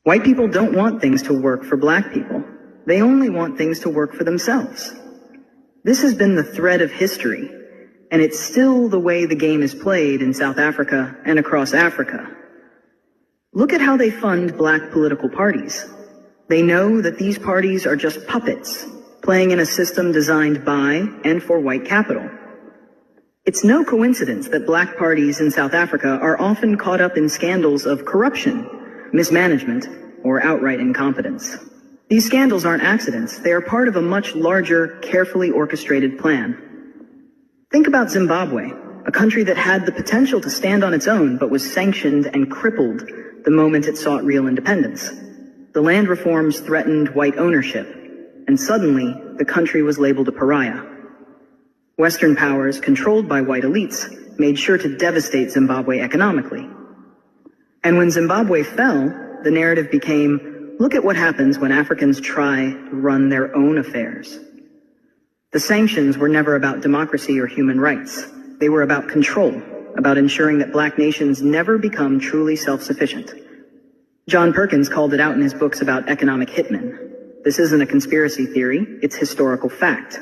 White people don't want things to work for black people. They only want things to work for themselves. This has been the thread of history, and it's still the way the game is played in South Africa and across Africa. Look at how they fund black political parties. They know that these parties are just puppets, playing in a system designed by and for white capital. It's no coincidence that black parties in South Africa are often caught up in scandals of corruption, mismanagement, or outright incompetence. These scandals aren't accidents. They are part of a much larger, carefully orchestrated plan. Think about Zimbabwe, a country that had the potential to stand on its own but was sanctioned and crippled the moment it sought real independence. The land reforms threatened white ownership, and suddenly the country was labeled a pariah. Western powers, controlled by white elites, made sure to devastate Zimbabwe economically. And when Zimbabwe fell, the narrative became, look at what happens when Africans try to run their own affairs. The sanctions were never about democracy or human rights. They were about control, about ensuring that black nations never become truly self-sufficient. John Perkins called it out in his books about economic hitmen. This isn't a conspiracy theory, it's historical fact.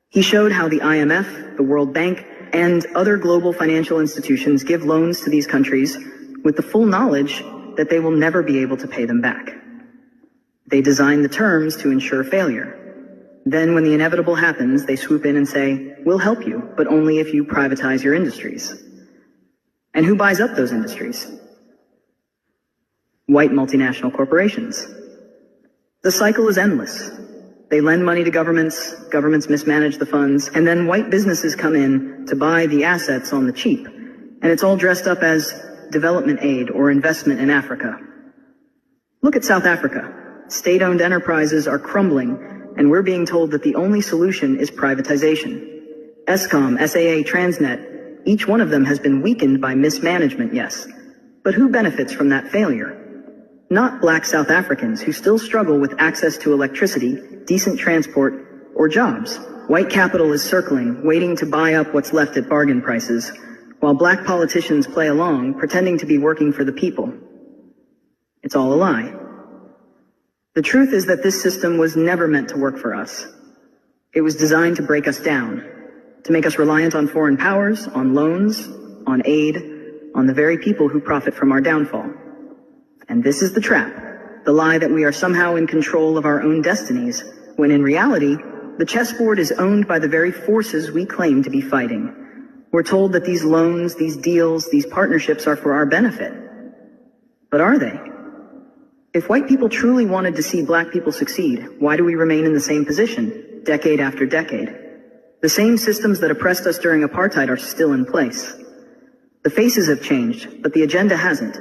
He showed how the IMF, the World Bank, and other global financial institutions give loans to these countries with the full knowledge that they will never be able to pay them back. They design the terms to ensure failure. Then when the inevitable happens, they swoop in and say, we'll help you, but only if you privatize your industries. And who buys up those industries? White multinational corporations. The cycle is endless. They lend money to governments mismanage the funds, and then white businesses come in to buy the assets on the cheap. And it's all dressed up as development aid or investment in Africa. Look at South Africa. State-owned enterprises are crumbling, and we're being told that the only solution is privatization. Eskom, SAA, Transnet, each one of them has been weakened by mismanagement, yes. But who benefits from that failure? Not black South Africans who still struggle with access to electricity, decent transport, or jobs. White capital is circling, waiting to buy up what's left at bargain prices, while black politicians play along, pretending to be working for the people. It's all a lie. The truth is that this system was never meant to work for us. It was designed to break us down, to make us reliant on foreign powers, on loans, on aid, on the very people who profit from our downfall. And this is the trap, the lie that we are somehow in control of our own destinies, when in reality, the chessboard is owned by the very forces we claim to be fighting. We're told that these loans, these deals, these partnerships are for our benefit. But are they? If white people truly wanted to see black people succeed, why do we remain in the same position, decade after decade? The same systems that oppressed us during apartheid are still in place. The faces have changed, but the agenda hasn't.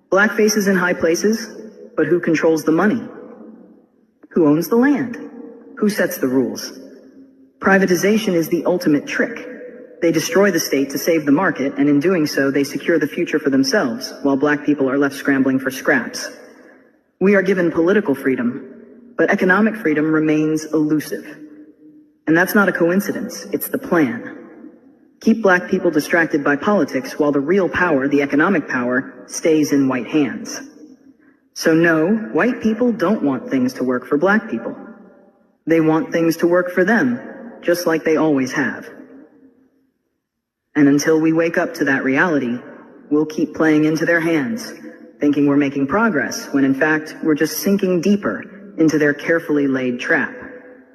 Black faces in high places, but who controls the money? Who owns the land? Who sets the rules? Privatization is the ultimate trick. They destroy the state to save the market, and in doing so, they secure the future for themselves, while black people are left scrambling for scraps. We are given political freedom, but economic freedom remains elusive. And that's not a coincidence, it's the plan. Keep black people distracted by politics while the real power, the economic power, stays in white hands. So no, white people don't want things to work for black people. They want things to work for them, just like they always have. And until we wake up to that reality, we'll keep playing into their hands, thinking we're making progress, when in fact we're just sinking deeper into their carefully laid trap.